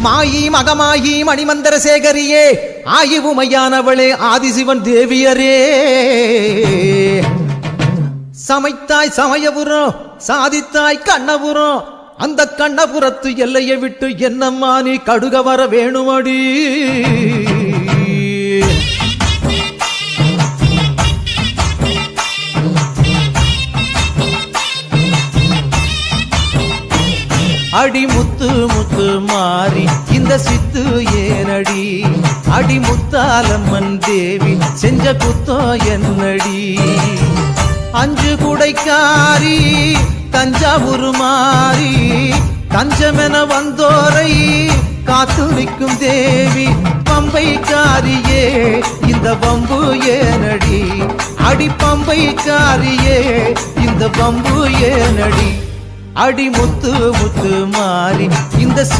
மாயி மகமாயி மணிமந்தர சேகரியே ஆயுவுமையானவளே ஆதிசிவன் தேவியரே சமைத்தாய் சமயபுரம் சாதித்தாய் கண்ணபுரம் அந்த கண்ணபுரத்து எல்லையை விட்டு என்னம்மா நீ கடுக வர வேணுமடி அடி முத்து முத்து மாறி இந்த சித்து ஏனடி அடி முத்தாலம்மன் தேவி செஞ்ச குத்தம் என்னடி அஞ்சு குடைக்காரி தஞ்சாவூர் மாறி தஞ்சமென வந்தோரை காத்து நிற்கும் தேவி பம்பைக்காரியே இந்த பம்பு ஏனடி அடி பம்பைக்காரியே இந்த பம்பு ஏனடி அடி முத்து முத்து மாறி இந்த